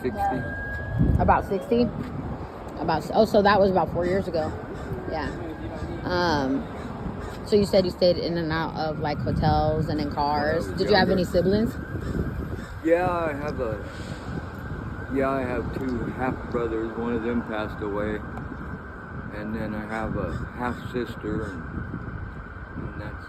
60. About 60? So that was about 4 years ago. Yeah. So you said you stayed in and out of like hotels and in cars. Did you have any siblings? Yeah, I have 2 half brothers. One of them passed away, and then I have a half sister, and that's.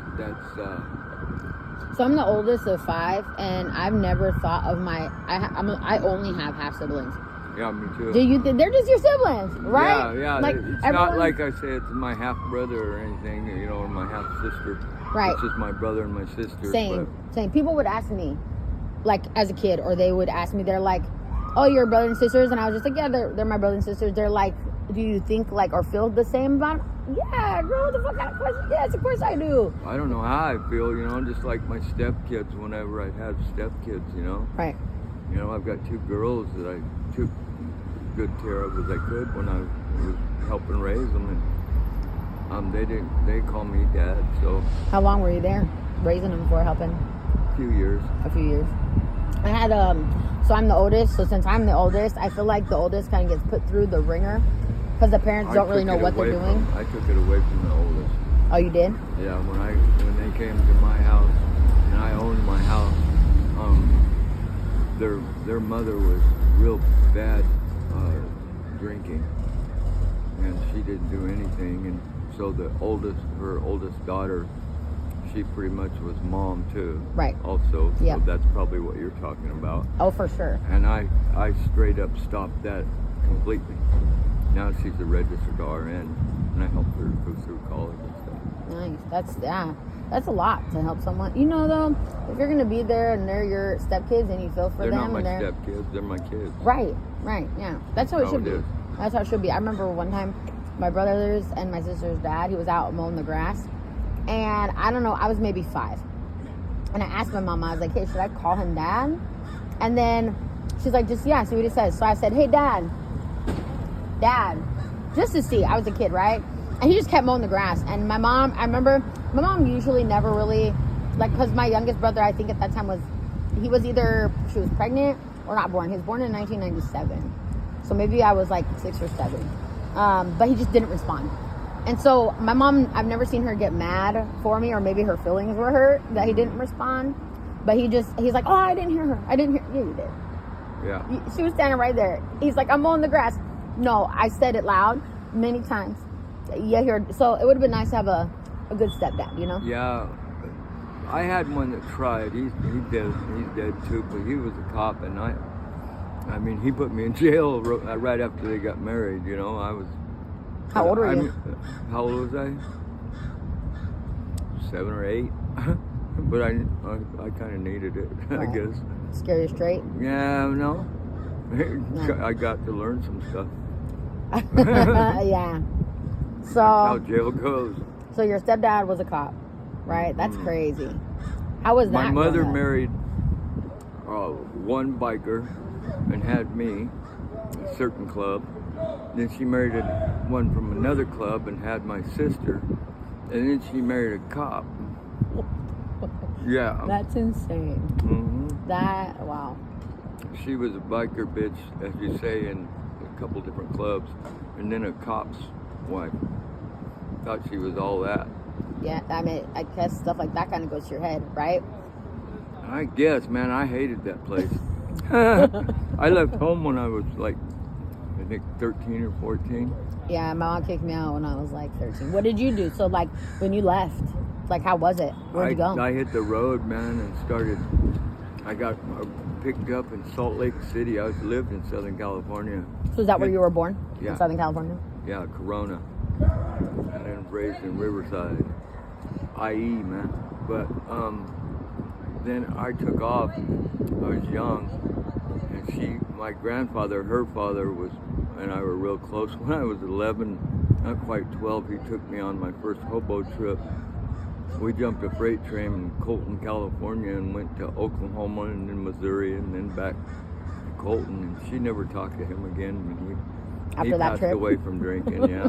So I'm the oldest of 5, and I've never thought of I only have half siblings. Yeah, me too. Do you think they're just your siblings, right? Yeah. Like, it's not like I say it's my half brother or anything, or my half sister. Right. It's just my brother and my sister. Same. People would ask me, like as a kid, or they would ask me, they're like, "Oh, you're brothers and sisters," and I was just like, "Yeah, they're my brothers and sisters." They're like, "Do you think like or feel the same about them?" Yeah, girl, what the fuck kind of question? Yes, of course I do. I don't know how I feel, just like my stepkids whenever I had stepkids, Right. I've got 2 girls that I took good care of as I could when I was helping raise them, and they call me dad. So how long were you there raising them for, helping? A few years. I had so I'm the oldest, so since I'm the oldest, I feel like the oldest kind of gets put through the ringer because the parents don't really know what they're doing. I took it away from the oldest. Oh, you did? Yeah, when they came to my house and I owned my house, their mother was real bad drinking, and she didn't do anything, and so her oldest daughter, she pretty much was mom too. Right. Also, yeah. So that's probably what you're talking about. Oh, for sure. And I straight up stopped that completely. Now she's a registered RN, and I helped her go through college and stuff. Nice. That's a lot to help someone. Though, if you're gonna be there and they're your stepkids and you feel for them, them, they're not my stepkids. They're my kids. Right. Yeah. That's how it should be. Is. That's how it should be. I remember one time, my brothers and my sister's dad, he was out mowing the grass, and I don't know, I was maybe 5, and I asked my mom, I was like, "Hey, should I call him dad?" And then she's like, "Just see what he says." So I said, "Hey, dad," just to see. I was a kid, right? And he just kept mowing the grass. And I remember my mom usually never really, because my youngest brother, I think at that time she was pregnant or not born. He was born in 1997. So maybe I was like 6 or 7. But he just didn't respond. And so my mom, I've never seen her get mad for me, or maybe her feelings were hurt that he didn't respond. But he's like, "Oh, I didn't hear her. I didn't hear." Yeah, you did. Yeah. She was standing right there. He's like, "I'm mowing the grass." No, I said it loud many times. Yeah, so it would have been nice to have a good stepdad, Yeah, I had one that tried. He's dead too, but he was a cop, and I mean, he put me in jail right after they got married. I was. How old were you? How old was I? 7 or 8, but I kind of needed it, right. I guess. Scare you straight? Yeah, no. I got to learn some stuff. Yeah. So that's how jail goes. So your stepdad was a cop, right? That's crazy. How was that? My mother married one biker and had me, a certain club. Then she married one from another club and had my sister. And then she married a cop. Yeah. That's insane. Mm-hmm. Wow. She was a biker bitch, as you say, in a couple different clubs. And then a cop's wife. Thought she was all that. Yeah, I mean, I guess stuff like that kind of goes to your head, right? I guess, man, I hated that place. I left home when I was like, I think 13 or 14. Yeah, my mom kicked me out when I was like 13. What did you do? So like when you left, like how was it? Where'd you go? I hit the road, man, and I got picked up in Salt Lake City. I lived in Southern California. So is that where you were born? Yeah. In Southern California? Yeah, Corona. And then raised in Riverside. IE, man. But then I took off. I was young. And my grandfather, her father and I were real close. When I was 11, not quite 12, he took me on my first hobo trip. We jumped a freight train in Colton, California, and went to Oklahoma and then Missouri and then back to Colton. And she never talked to him again. After that trip? He passed away from drinking, yeah.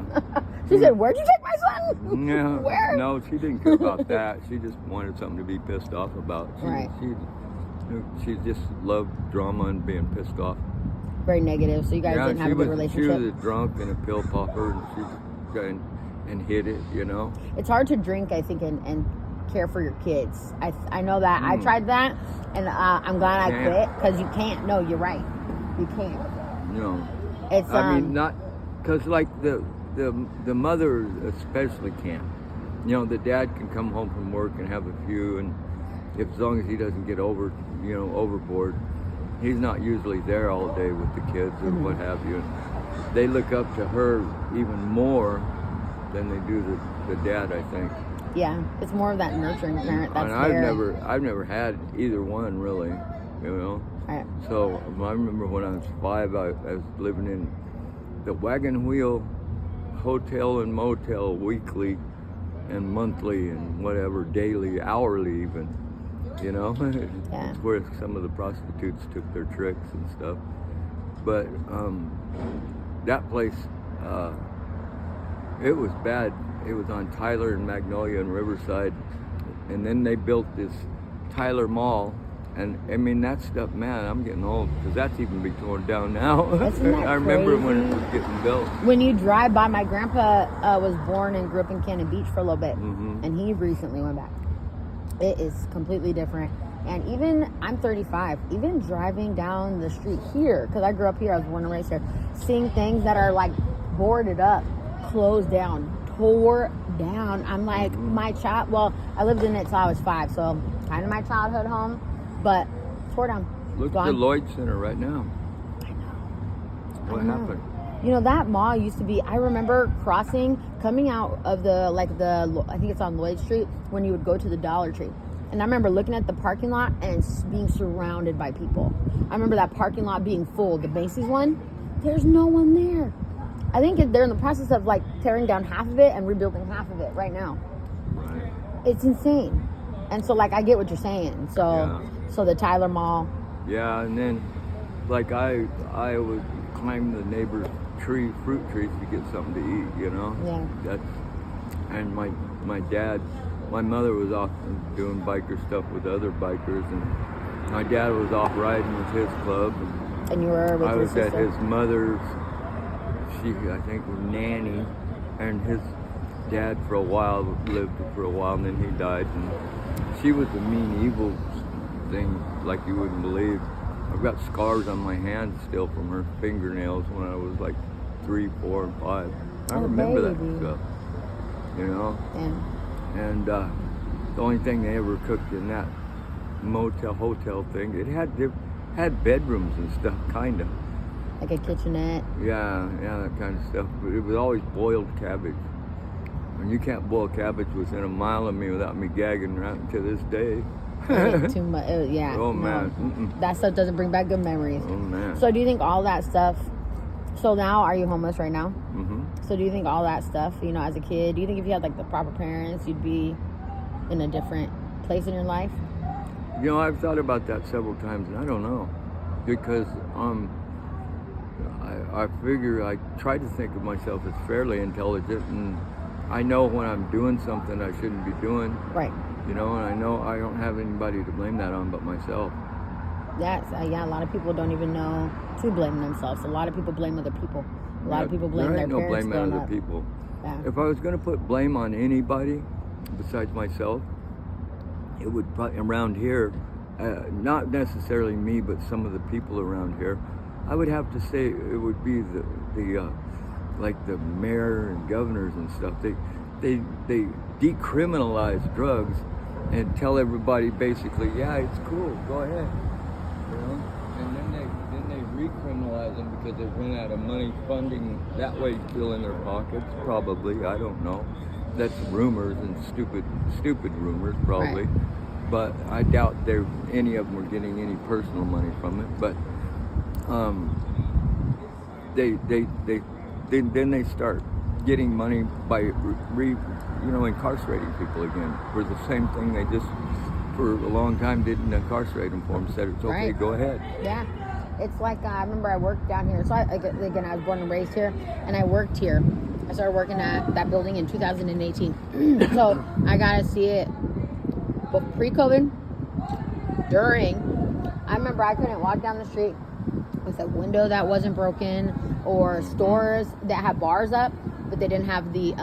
She said, "Where'd you take my son?" Yeah. Where? No, she didn't care about that. She just wanted something to be pissed off about. Right. She just loved drama and being pissed off. very negative. So you guys didn't have a good She relationship. was a drunk and a pill popper, and and hid it, you know. It's hard to drink, I think, and care for your kids. I know that. I tried that, and I'm glad I quit because you can't. No, you're right. You can't. No. It's I mean, not because like the mother especially can't. You know, the dad can come home from work and have a few, and as long as he doesn't get overboard, he's not usually there all day with the kids or what have you. They look up to her even more than they do the dad, I think. Yeah, it's more of that nurturing parent that's and there. I've never had either one really, you know. Right. So I remember when I was 5, I was living in the Wagon Wheel Hotel and Motel weekly and monthly and whatever, daily, hourly even, you know. Yeah. It's where some of the prostitutes took their tricks and stuff. But that place, it was bad. It was on Tyler and Magnolia and Riverside. And then they built this Tyler Mall. And I mean, that stuff, man, I'm getting old because that's even being torn down now. Isn't that I remember crazy? when it was getting built. When you drive by, my grandpa was born and grew up in Cannon Beach for a little bit, and he recently went back. It is completely different. And even, I'm 35, even driving down the street here, because I grew up here, I was born and raised here, seeing things that are like boarded up, closed down, tore down. I'm like, I lived in it till I was 5, so kind of my childhood home, but tore down. Look Gone. at the Lloyd Center right now. I know. What I know. happened? You know, that mall used to be, I remember coming out of I think it's on Lloyd Street, when you would go to the Dollar Tree. And I remember looking at the parking lot and being surrounded by people. I remember that parking lot being full. The Macy's one, there's no one there. I think they're in the process of like tearing down half of it and rebuilding half of it right now. Right. It's insane. And so like I get what you're saying. So the Tyler Mall. Yeah, and then like I would climb the neighbor's fruit trees to get something to eat, you know? Yeah. And my mother was off doing biker stuff with other bikers, and my dad was off riding with his club. And you were with I your was at sister? his mother's, I think, nanny, and his dad lived for a while, and then he died. And she was a mean, evil thing like you wouldn't believe. I've got scars on my hands still from her fingernails when I was like 3, 4, and 5. I remember baby. that stuff, you know? Yeah. And the only thing they ever cooked in that hotel thing, it had bedrooms and stuff, kind of. Like a kitchenette. Yeah, that kind of stuff. But it was always boiled cabbage. And you can't boil cabbage within a mile of me without me gagging right to this day. Too much. Yeah. Oh, no. man. That stuff doesn't bring back good memories. Oh, man. So do you think all that stuff, so now are you homeless right now? Mm-hmm. So do you think all that stuff, you know, as a kid, do you think if you had like the proper parents, you'd be in a different place in your life? You know, I've thought about that several times, and I don't know. Because I figure I try to think of myself as fairly intelligent, and I know when I'm doing something I shouldn't be doing. Right. You know, and I know I don't have anybody to blame that on but myself. Yes, yeah, a lot of people don't even know to blame themselves. A lot of people blame other people. A lot of people blame their parents. There ain't no blame on growing other up. people. Yeah. If I was going to put blame on anybody besides myself, it would probably, around here, not necessarily me, but some of the people around here, I would have to say it would be the like the mayor and governors and stuff. They decriminalize drugs and tell everybody basically, yeah, it's cool, go ahead, you know. And then they recriminalize them because they run out of money funding that way, fill in their pockets. Probably, I don't know. That's rumors and stupid rumors, probably. Right. But I doubt any of them were getting any personal money from it. But then they start getting money by incarcerating people again for the same thing they just for a long time didn't incarcerate them for. Them said it's okay, Right. Go ahead. Yeah. It's like, I remember I worked down here. So again, I was born and raised here, and I worked here. I started working at that building in 2018. So I got to see it pre-COVID, during. I remember I couldn't walk down the street with a window that wasn't broken, or stores that had bars up, but they didn't have the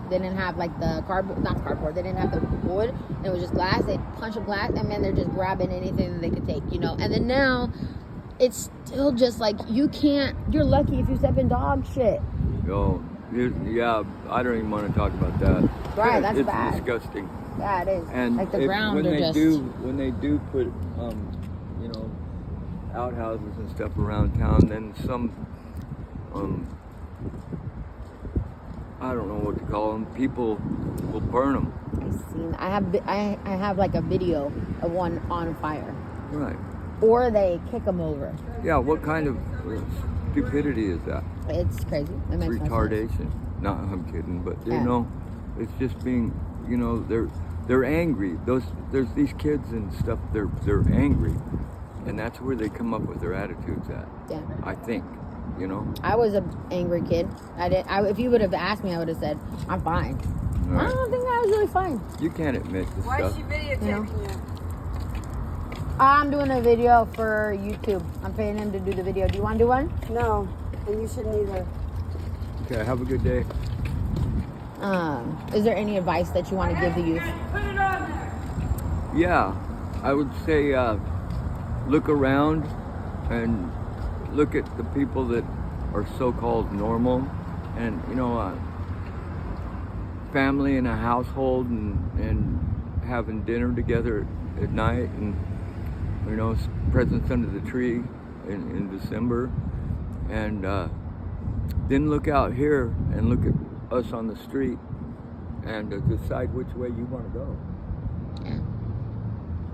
they didn't have like the cardboard. They didn't have the wood. It was just glass. They punch a glass, and man, they're just grabbing anything that they could take, you know. And then now, it's still just like you can't. You're lucky if you step in dog shit. Yo, yeah, I don't even want to talk about that. Right, that's it's bad. Disgusting. Yeah, it is. And like the ground when are they just. when they do put you know, outhouses and stuff around town, then some I don't know what to call them. People will burn them. I have like a video of one on fire. Right. Or they kick them over. Yeah. What kind of stupidity is that? It's crazy. It makes no Retardation. sense. No, I'm kidding, but you Yeah. know, it's just being, you know, they're angry. There's these kids and stuff. They're angry, and that's where they come up with their attitudes at. Yeah. I think, you know. I was an angry kid. If you would have asked me, I would have said I'm fine. Right. I don't think I was really fine. You can't admit this Why stuff. is she videotaping you? I'm doing a video for YouTube. I'm paying him to do the video. Do you want to do one? No, and you shouldn't either. Okay. Have a good day. Is there any advice that you want to give the youth? Put it on there. Yeah, I would say look around and look at the people that are so-called normal, and you know, family in a household, and having dinner together at night, and you know, presents under the tree in December, and then look out here and look at us on the street and decide which way you want to go. Yeah.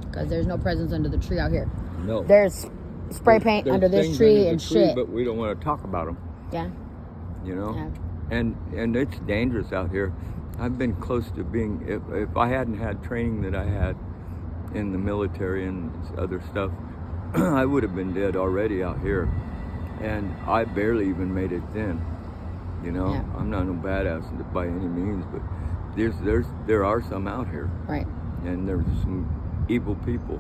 Because there's no presents under the tree out here. No. There's spray paint There's under this things tree under the and tree, shit. but we don't want to talk about them. Yeah. You know. Yeah. And it's dangerous out here. I've been close to being. If I hadn't had training that I had in the military and other stuff, I would have been dead already out here. And I barely even made it then. You know, Yeah. I'm not no badass by any means, but there are some out here, Right. and there's some evil people,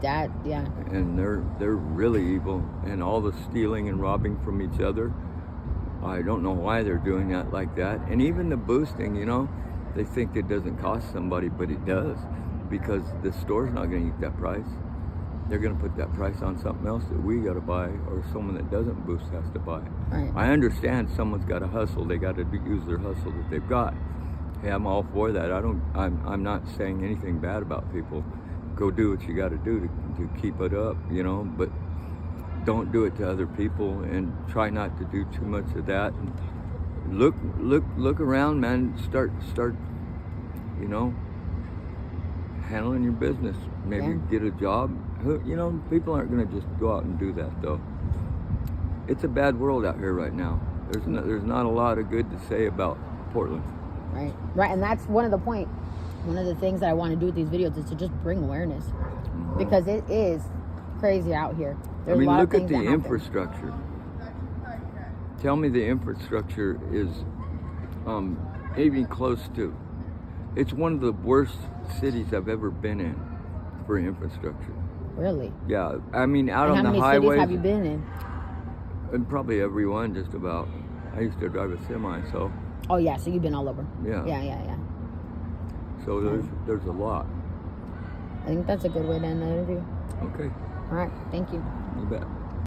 That, yeah. and they're really evil, and all the stealing and robbing from each other. I don't know why they're doing that like that, and even the boosting. You know, they think it doesn't cost somebody, but it does, because the store's not going to eat that price. They're going to put that price on something else that we got to buy, or someone that doesn't boost has to buy. Right. I understand someone's got to hustle. They got to use their hustle that they've got. Hey, I'm all for that. I'm not saying anything bad about people. Go do what you got to do to keep it up, you know. But don't do it to other people, and try not to do too much of that. And look around, man. Start, you know, handling your business. Maybe Yeah. get a job. You know, people aren't going to just go out and do that, though. It's a bad world out here right now. There's not a lot of good to say about Portland. Right. Right. And that's one of the point. One of the things that I want to do with these videos is to just bring awareness, because it is crazy out here. There's I mean, a lot look of at things the that happen. infrastructure. Tell me the infrastructure is even close to. It's one of the worst cities I've ever been in for infrastructure. Really? Yeah, I mean, out And on how the many highways. cities have you been in? And probably every one, just about. I used to drive a semi, so Oh yeah, so you've been all over. yeah. Yeah. So there's a lot. I think that's a good way to end the interview. Okay, All right. Thank you. you bet.